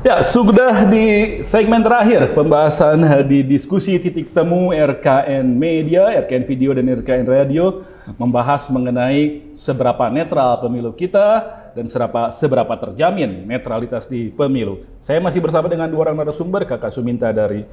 Ya, sudah di segmen terakhir pembahasan di diskusi titik temu RKN Media, RKN Video dan RKN Radio membahas mengenai seberapa netral pemilu kita dan seberapa terjamin netralitas di pemilu. Saya masih bersama dengan dua orang narasumber, Kakak Suminta dari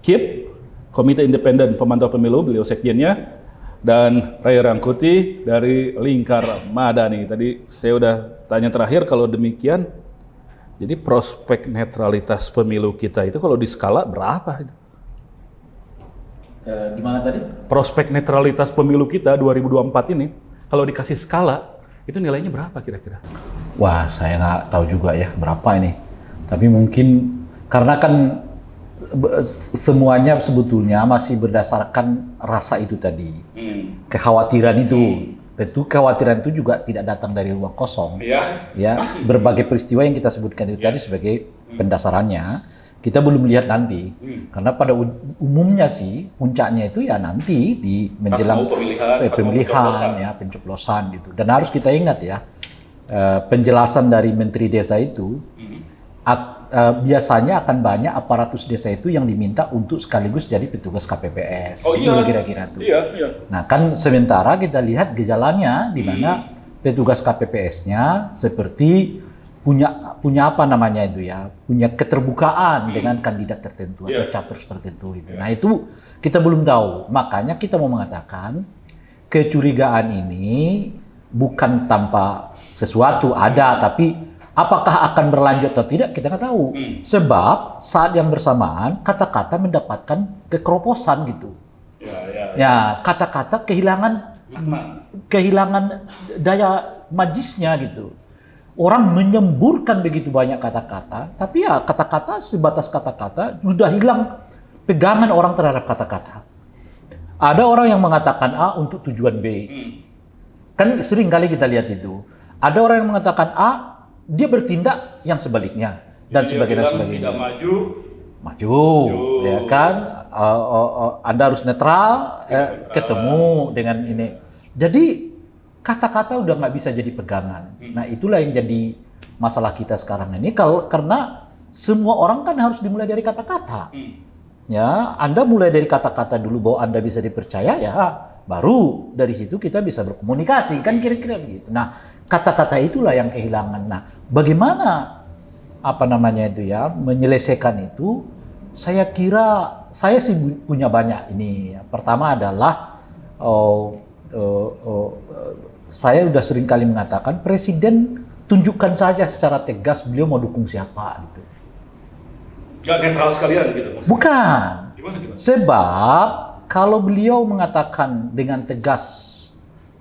KIP, Komite Independen Pemantau Pemilu, beliau sekjennya, dan Ray Rangkuti dari Lingkar Madani. Tadi saya udah tanya terakhir, kalau demikian, jadi prospek netralitas pemilu kita itu kalau di skala berapa? Gimana tadi? Prospek netralitas pemilu kita 2024 ini, kalau dikasih skala, itu nilainya berapa kira-kira? Wah, saya nggak tahu juga ya berapa ini. Tapi mungkin karena kan semuanya sebetulnya masih berdasarkan rasa itu tadi. Kekhawatiran itu. Tentu kekhawatiran itu juga tidak datang dari ruang kosong. Ya, berbagai peristiwa yang kita sebutkan itu tadi sebagai pendasarannya, kita belum lihat nanti. Karena pada umumnya sih puncaknya itu ya nanti di menjelang pemilihan ya, pencoblosan gitu. Dan harus kita ingat ya, penjelasan dari Menteri Desa itu biasanya akan banyak aparatus desa itu yang diminta untuk sekaligus jadi petugas KPPS. Kira-kira tuh. Nah, kan sementara kita lihat gejalanya di mana petugas KPPS-nya seperti punya apa namanya itu ya, punya keterbukaan dengan kandidat tertentu atau capres tertentu gitu. Nah, itu kita belum tahu. Makanya kita mau mengatakan kecurigaan ini bukan tanpa sesuatu ada, tapi apakah akan berlanjut atau tidak, kita nggak tahu. Sebab saat yang bersamaan, kata-kata mendapatkan kekeroposan gitu. Ya, kata-kata kehilangan daya majisnya gitu. Orang menyemburkan begitu banyak kata-kata, tapi ya kata-kata sebatas kata-kata, sudah hilang pegangan orang terhadap kata-kata. Ada orang yang mengatakan A untuk tujuan B. Kan sering kali kita lihat itu. Ada orang yang mengatakan A, dia bertindak yang sebaliknya dan sebagainya. Tidak maju, ya kan? Anda harus netral, ketemu dengan ini. Jadi kata-kata udah nggak bisa jadi pegangan. Nah, itulah yang jadi masalah kita sekarang ini. Karena semua orang kan harus dimulai dari kata-kata. Ya, Anda mulai dari kata-kata dulu bahwa Anda bisa dipercaya, ya baru dari situ kita bisa berkomunikasi, kan kira-kira begitu. Nah, kata-kata itulah yang kehilangan. Nah, bagaimana menyelesaikan itu? Saya kira saya sih punya banyak ini. Pertama adalah saya sudah sering kali mengatakan presiden tunjukkan saja secara tegas beliau mau dukung siapa gitu. Gak netral sekalian gitu maksudnya? Bukan. Gimana? Sebab kalau beliau mengatakan dengan tegas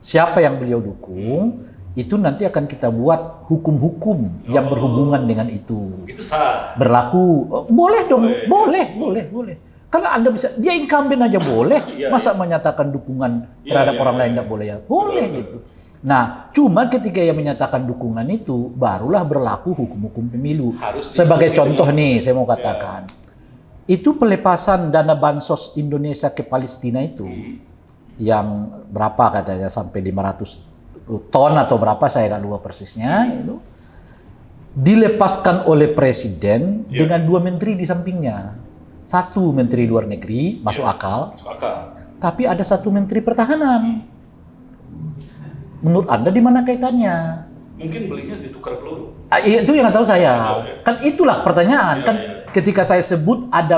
siapa yang beliau dukung, itu nanti akan kita buat hukum-hukum yang berhubungan dengan itu. Itu sah. Berlaku. Boleh dong, boleh. Kalau Anda bisa, dia incumbent aja boleh. Masa menyatakan dukungan terhadap orang lain tidak boleh ya? Boleh gitu. Nah, cuma ketika ia menyatakan dukungan itu, barulah berlaku hukum-hukum pemilu. Sebagai contoh nih, saya mau katakan. Itu pelepasan dana bansos Indonesia ke Palestina itu, yang berapa katanya, sampai 500 ton atau berapa, saya nggak lupa persisnya, itu dilepaskan oleh presiden dengan dua menteri di sampingnya. Satu menteri luar negeri, masuk akal. Tapi ada satu menteri pertahanan. Menurut Anda di mana kaitannya? Mungkin belinya ditukar peluru. Itu yang nggak tahu saya. Kan itulah pertanyaan. Ketika saya sebut ada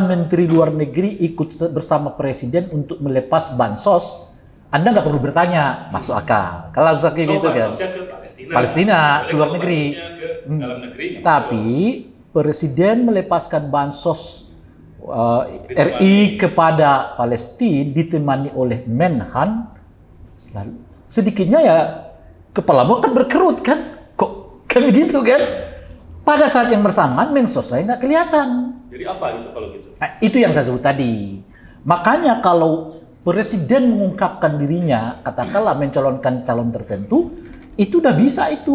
menteri luar negeri ikut bersama presiden untuk melepas bansos, Anda nggak perlu bertanya, masuk akal. Kalau kayak gitu kan. Palestina, ke luar negeri. Dalam negeri. Tapi presiden melepaskan bansos RI kepada Palestina ditemani oleh Menhan. Lalu sedikitnya ya kepalamu kan berkerut kan. Kok kan begitu kan? Pada saat yang bersamaan mensos saya nggak kelihatan. Jadi apa itu kalau gitu? Nah, itu yang saya sebut tadi. Makanya kalau presiden mengungkapkan dirinya, katakanlah mencalonkan calon tertentu, itu udah bisa itu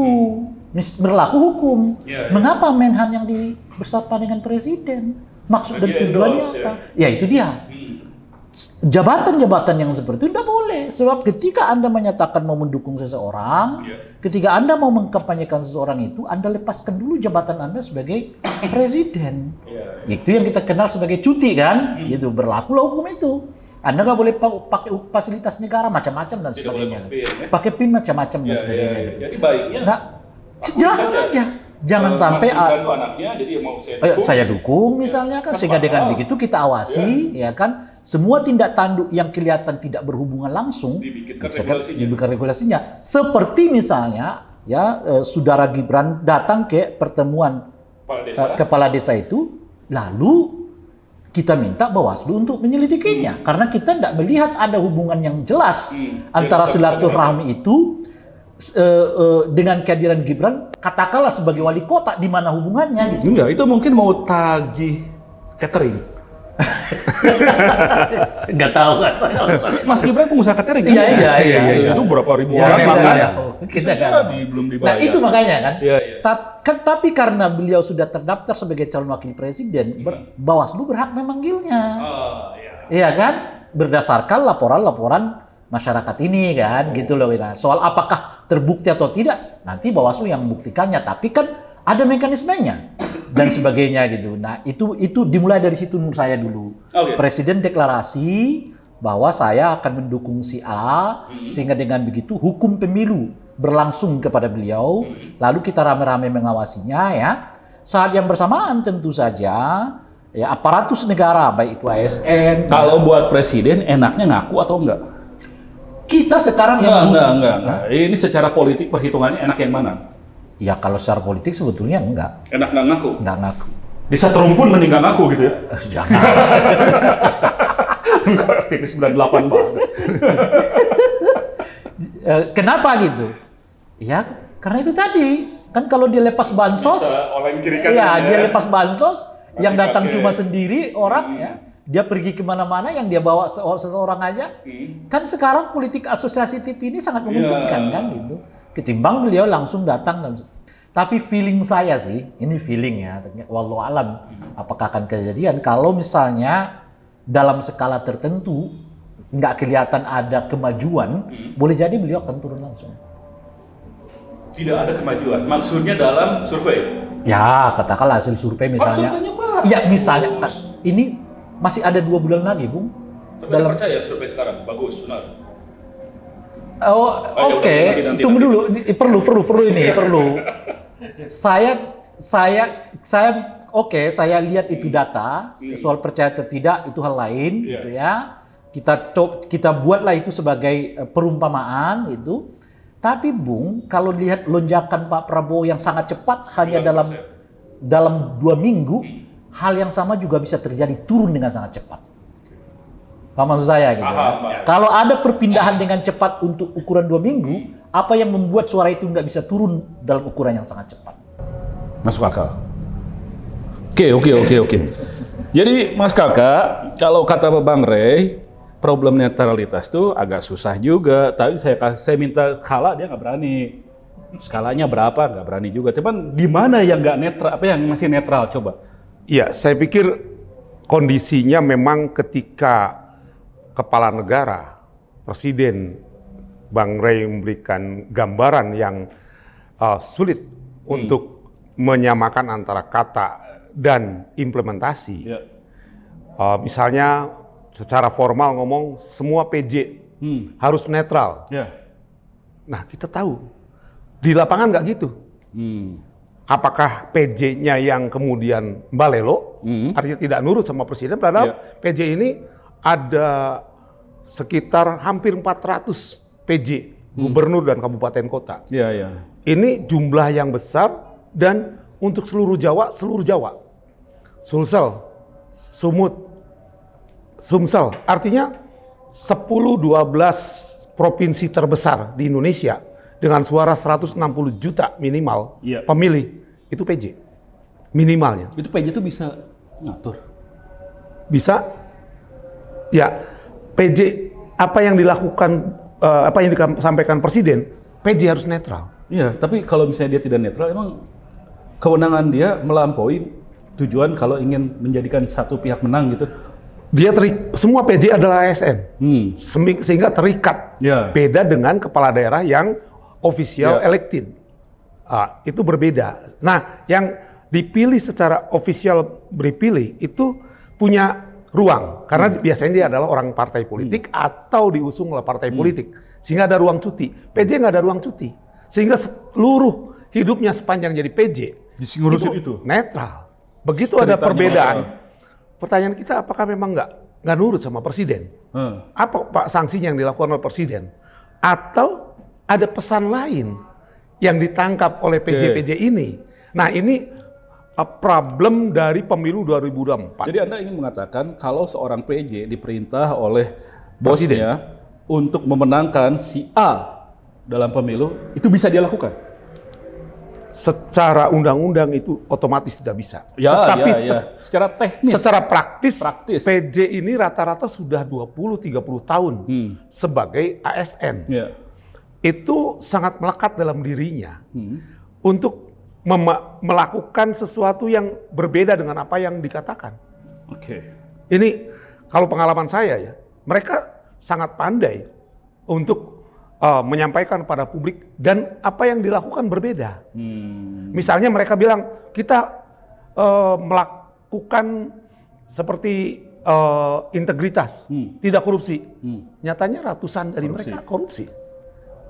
berlaku hukum. Mengapa Menhan yang bersama dengan presiden? Maksud dan tujuannya apa? Ya itu dia. jabatan-jabatan yang seperti itu tidak boleh. Sebab ketika Anda menyatakan mau mendukung seseorang, ketika Anda mau mengkampanyekan seseorang itu, Anda lepaskan dulu jabatan Anda sebagai presiden. Itu yang kita kenal sebagai cuti kan, gitu. Berlakulah hukum itu. Anda nggak boleh pakai fasilitas negara macam-macam dan sebagainya. Pakai PIN macam-macam dan sebagainya. Jadi baiknya jelaskan aja. Jangan sampai anaknya, jadi mau saya dukung misalnya kan, sehingga dengan begitu kita awasi, ya kan, semua tindak tanduk yang kelihatan tidak berhubungan langsung dibikin regulasinya. Seperti misalnya ya saudara Gibran datang ke pertemuan kepala desa itu, lalu kita minta Bawaslu untuk menyelidikinya karena kita tidak melihat ada hubungan yang jelas antara silaturahmi itu dengan kehadiran Gibran, katakanlah sebagai wali kota, di mana hubungannya gitu. Enggak, itu mungkin mau tagih catering. Enggak tahu kan saya. Mas Gibran pengusaha catering. Iya. Itu berapa ribu orang kita kan belum dibayar. Nah, itu makanya kan. Tapi karena beliau sudah terdaftar sebagai calon wakil presiden, Bawaslu berhak memanggilnya. Iya kan? Berdasarkan laporan-laporan masyarakat ini kan, gitu loh. Soal apakah terbukti atau tidak, nanti Bawaslu yang membuktikannya. Tapi kan ada mekanismenya dan sebagainya gitu. Nah itu dimulai dari situ menurut saya dulu. Presiden deklarasi bahwa saya akan mendukung si A, sehingga dengan begitu hukum pemilu berlangsung kepada beliau. Lalu kita rame-rame mengawasinya ya. Saat yang bersamaan tentu saja ya aparatus negara, baik itu ASN. Kalau buat presiden enaknya ngaku atau enggak? Kita sekarang enggak. Ini secara politik perhitungannya enak yang mana? Ya kalau secara politik sebetulnya enggak. Enak nggak ngaku? Nggak ngaku. Bisa terumpun mending nggak ngaku gitu ya? Jangan. Aktivis 98 banget. Kenapa gitu? Ya karena itu tadi. Kan kalau dia lepas bansos, dia lepas bansos, yang datang cuma sendiri orang ya. Dia pergi kemana-mana, yang dia bawa seseorang aja. Kan sekarang politik asosiatif ini sangat menguntungkan kan gitu. Ketimbang beliau langsung datang. Tapi feeling saya sih, ini feeling ya, wallahu alam, apakah akan kejadian kalau misalnya dalam skala tertentu nggak kelihatan ada kemajuan, boleh jadi beliau akan turun langsung. Tidak ada kemajuan, maksudnya dalam survei? Ya, katakanlah hasil survei misalnya. Ya misalnya, ini masih ada 2 bulan lagi, Bung. Tapi dalam percaya survei sekarang bagus, benar. Oke. Tunggu dulu. Perlu ini. Saya lihat itu data. Soal percaya atau tidak itu hal lain, gitu ya. Kita buatlah itu sebagai perumpamaan itu. Tapi Bung, kalau lihat lonjakan Pak Prabowo yang sangat cepat hanya dalam 2 minggu. Hal yang sama juga bisa terjadi turun dengan sangat cepat. Paham maksud saya gitu ya? Kalau ada perpindahan dengan cepat untuk ukuran 2 minggu, apa yang membuat suara itu nggak bisa turun dalam ukuran yang sangat cepat? Masuk akal. Oke. Jadi Mas Kakak, kalau kata Bang Rey, problem netralitas tuh agak susah juga. Tapi saya minta skala, dia nggak berani. Skalanya berapa? Nggak berani juga. Cuman di mana yang nggak netral? Apa yang masih netral? Coba. Ya, saya pikir kondisinya memang ketika kepala negara, presiden, Bang Rey memberikan gambaran yang sulit untuk menyamakan antara kata dan implementasi. Misalnya secara formal ngomong semua PJ harus netral. Nah, kita tahu di lapangan nggak gitu. Apakah PJ-nya yang kemudian balelo, artinya tidak nurut sama presiden, padahal PJ ini ada sekitar hampir 400 PJ, gubernur dan kabupaten kota. Ini jumlah yang besar dan untuk seluruh Jawa, Sulsel, Sumut, Sumsel, artinya 10-12 provinsi terbesar di Indonesia dengan suara 160 juta minimal pemilih, itu PJ minimalnya. Itu PJ itu bisa ngatur? Bisa. Ya, PJ apa yang dilakukan, apa yang disampaikan presiden, PJ harus netral. Iya, tapi kalau misalnya dia tidak netral, emang kewenangan dia melampaui tujuan kalau ingin menjadikan satu pihak menang gitu? semua PJ adalah ASN, sehingga terikat. Beda dengan kepala daerah yang official elected, itu berbeda. Nah, yang dipilih secara official dipilih itu punya ruang, karena biasanya dia adalah orang partai politik atau diusung oleh partai politik, sehingga ada ruang cuti. PJ nggak ada ruang cuti, sehingga seluruh hidupnya sepanjang jadi PJ itu netral. Begitu ceritanya ada perbedaan. Pertanyaan kita, apakah memang nggak nurut sama presiden? Apa Pak sanksinya yang dilakukan oleh presiden? Atau ada pesan lain yang ditangkap oleh PJ-PJ ini? Nah, ini problem dari pemilu 2024. Jadi Anda ingin mengatakan kalau seorang PJ diperintah oleh bosnya untuk memenangkan si A dalam pemilu, itu bisa dia lakukan? Secara undang-undang itu otomatis tidak bisa. Tetapi secara teknis, secara praktis, PJ ini rata-rata sudah 20-30 tahun sebagai ASN. Itu sangat melekat dalam dirinya untuk melakukan sesuatu yang berbeda dengan apa yang dikatakan. Ini kalau pengalaman saya ya, mereka sangat pandai untuk menyampaikan pada publik dan apa yang dilakukan berbeda. Misalnya mereka bilang kita melakukan seperti integritas, tidak korupsi. Nyatanya ratusan dari mereka korupsi.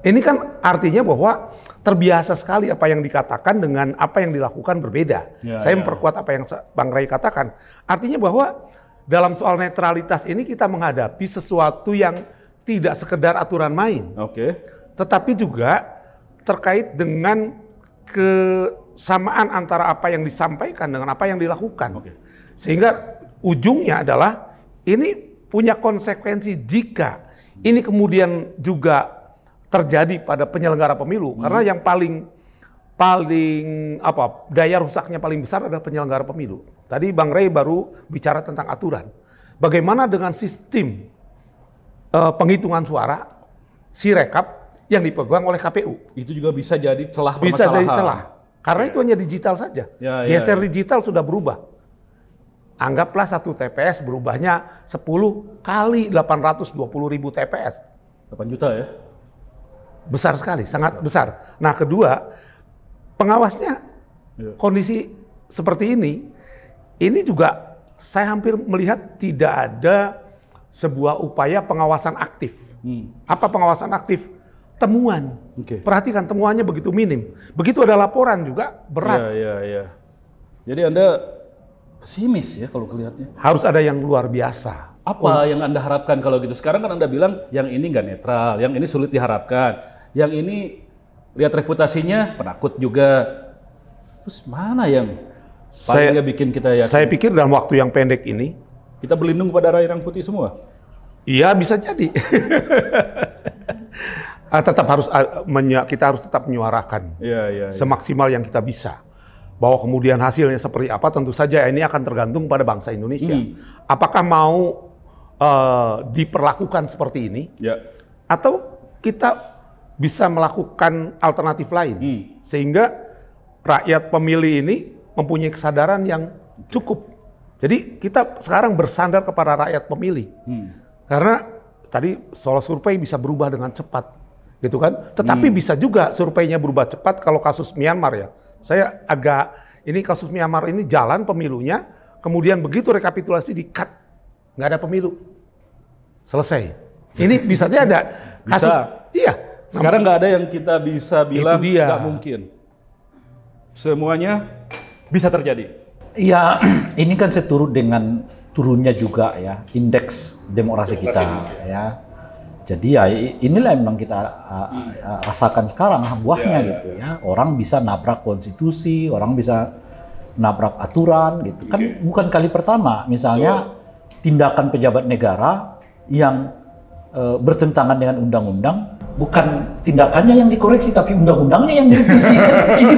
Ini kan artinya bahwa terbiasa sekali apa yang dikatakan dengan apa yang dilakukan berbeda. Saya memperkuat apa yang Bang Ray katakan. Artinya bahwa dalam soal netralitas ini kita menghadapi sesuatu yang tidak sekedar aturan main, tetapi juga terkait dengan kesamaan antara apa yang disampaikan dengan apa yang dilakukan. Sehingga ujungnya adalah ini punya konsekuensi jika ini kemudian juga terjadi pada penyelenggara pemilu, karena yang paling daya rusaknya paling besar adalah penyelenggara pemilu. Tadi Bang Ray baru bicara tentang aturan. Bagaimana dengan sistem penghitungan suara, Sirekap yang dipegang oleh KPU. Itu juga bisa jadi celah permasalahan. Bisa jadi celah. Karena itu hanya digital saja. Geser digital sudah berubah. Anggaplah satu TPS berubahnya 10 kali 820.000 TPS. 8 juta ya? Besar sekali, sangat besar. Nah, kedua, pengawasnya kondisi seperti ini juga saya hampir melihat tidak ada sebuah upaya pengawasan aktif. Apa pengawasan aktif? Temuan. Perhatikan temuannya begitu minim. Begitu ada laporan juga berat. Jadi Anda pesimis ya kalau kelihatannya. Harus ada yang luar biasa. Apa yang Anda harapkan kalau gitu? Sekarang kan Anda bilang yang ini nggak netral, yang ini sulit diharapkan, yang ini lihat reputasinya penakut juga. Terus mana yang paling nggak bikin kita yakin? Saya pikir dalam waktu yang pendek ini kita berlindung pada rakyat yang putih semua? Iya, bisa jadi. Kita harus tetap menyuarakan semaksimal yang kita bisa. Bahwa kemudian hasilnya seperti apa tentu saja ini akan tergantung pada bangsa Indonesia. Apakah mau diperlakukan seperti ini? Atau kita bisa melakukan alternatif lain. Sehingga rakyat pemilih ini mempunyai kesadaran yang cukup. Jadi kita sekarang bersandar kepada rakyat pemilih, karena tadi soal survei bisa berubah dengan cepat, gitu kan? Tetapi bisa juga surveinya berubah cepat kalau kasus Myanmar ya. Saya ini kasus Myanmar ini jalan pemilunya, kemudian begitu rekapitulasi di-cut, nggak ada pemilu, selesai. Ini bisa aja ada kasus. Iya. Sekarang nggak ada yang kita bisa bilang nggak mungkin. Semuanya bisa terjadi. Ya, ini kan seturut dengan turunnya juga ya indeks demokrasi kita ya. Jadi ya inilah yang memang kita rasakan sekarang buahnya gitu ya. Orang bisa nabrak konstitusi, orang bisa nabrak aturan gitu. Kan bukan kali pertama misalnya tindakan pejabat negara yang bertentangan dengan undang-undang, bukan tindakannya yang dikoreksi tapi undang-undangnya yang direvisi. Ini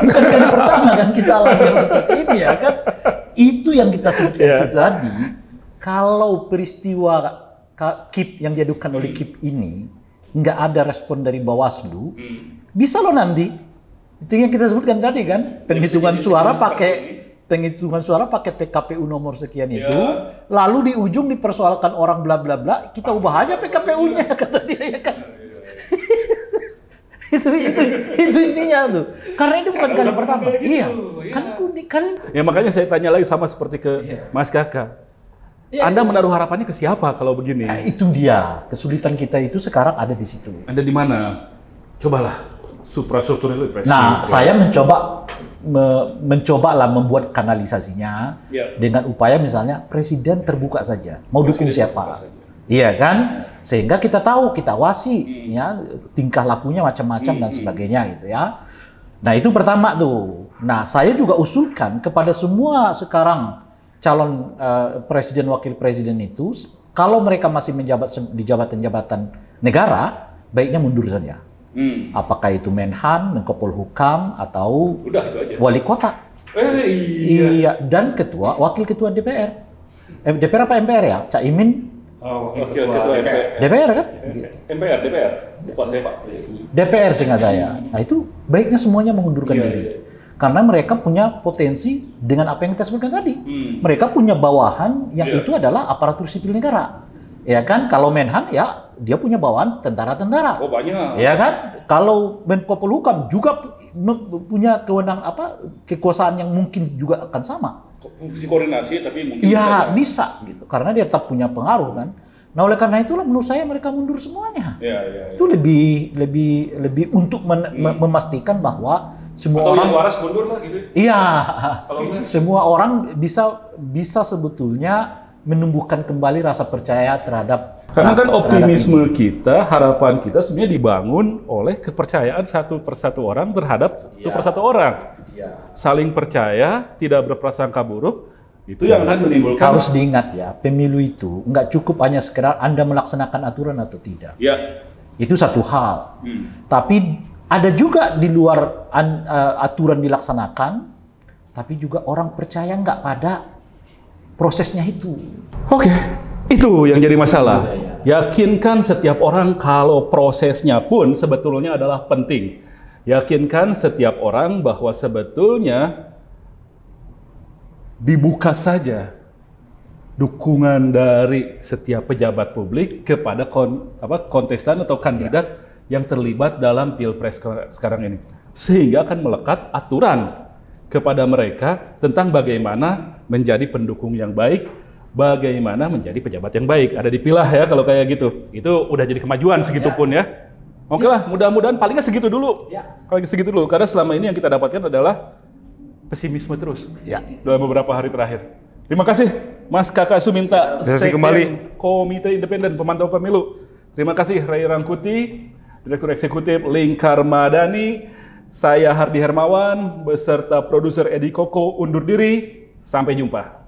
bukan kali pertama kan kita alami yang seperti ini ya kan. Itu yang kita sebut tadi. Kalau peristiwa KIP yang diadukan oleh KIP ini nggak ada respon dari Bawaslu, bisa loh nanti itu yang kita sebutkan tadi kan, penghitungan suara pakai penghitungan suara pakai PKPU nomor sekian itu, lalu di ujung dipersoalkan orang bla bla bla, kita ubah aja PKPU-nya kata dia ya kan. itu intinya tuh. Karena itu bukan kali pertama. Iya. Kan. Ya makanya saya tanya lagi sama seperti ke Mas Kakak. Anda menaruh harapannya ke siapa kalau begini? Itu dia. Kesulitan kita itu sekarang ada di situ. Ada di mana? Cobalah suprastruktur itu. Nah, saya mencoba membuat kanalisasinya dengan upaya misalnya presiden terbuka saja, mau dukung siapa, iya kan, sehingga kita tahu, kita awasi ya tingkah lakunya macam-macam dan sebagainya gitu ya. Nah itu pertama tuh. Nah saya juga usulkan kepada semua sekarang calon presiden wakil presiden itu, kalau mereka masih menjabat di jabatan-jabatan negara, baiknya mundur saja. Apakah itu Menhan, Menko Polhukam, atau wali kota. Iya, dan wakil ketua DPR. DPR apa MPR ya? Cak Imin. Wakil ketua MPR. DPR kan? MPR. Lupa saya Pak. DPR seingat saya. Nah itu baiknya semuanya mengundurkan diri. Karena mereka punya potensi dengan apa yang kita sebutkan tadi. Mereka punya bawahan yang itu adalah aparatur sipil negara. Ya kan, kalau Menhan ya dia punya bawahan tentara-tentara. Oh banyak. Ya kan, kalau Menko Polhukam juga punya kewenangan kekuasaan yang mungkin juga akan sama. Fungsi koordinasi tapi mungkin bisa gitu. Karena dia tetap punya pengaruh kan. Nah, oleh karena itulah menurut saya mereka mundur semuanya. Itu lebih untuk memastikan bahwa semua atau orang yang waras mundur lah gitu. Iya. Semua orang bisa sebetulnya menumbuhkan kembali rasa percaya terhadap. Karena kan optimisme kita, harapan kita sebenarnya dibangun oleh kepercayaan satu persatu orang terhadap satu persatu orang. Saling percaya, tidak berprasangka buruk, itu yang akan menimbulkan. Harus diingat ya, pemilu itu nggak cukup hanya sekedar Anda melaksanakan aturan atau tidak. Ya. Itu satu hal. Tapi ada juga di luar aturan dilaksanakan, tapi juga orang percaya nggak pada prosesnya itu. Oke, itu yang jadi masalah. Yakinkan setiap orang kalau prosesnya pun sebetulnya adalah penting. Yakinkan setiap orang bahwa sebetulnya dibuka saja dukungan dari setiap pejabat publik kepada kontestan atau kandidat yang terlibat dalam pilpres sekarang ini. Sehingga akan melekat aturan kepada mereka tentang bagaimana menjadi pendukung yang baik, bagaimana menjadi pejabat yang baik. Ada dipilah ya kalau kayak gitu. Itu udah jadi kemajuan segitu pun ya. Oke lah, mudah-mudahan palingnya segitu dulu. Paling segitu dulu, karena selama ini yang kita dapatkan adalah pesimisme terus dalam beberapa hari terakhir. Terima kasih Mas Kakak Suminta, Sekjen Komite Independen Pemantau Pemilu. Terima kasih Ray Rangkuti, Direktur Eksekutif Lingkar Madani. Saya Hardi Hermawan beserta produser Edi Koko undur diri. Sampai jumpa.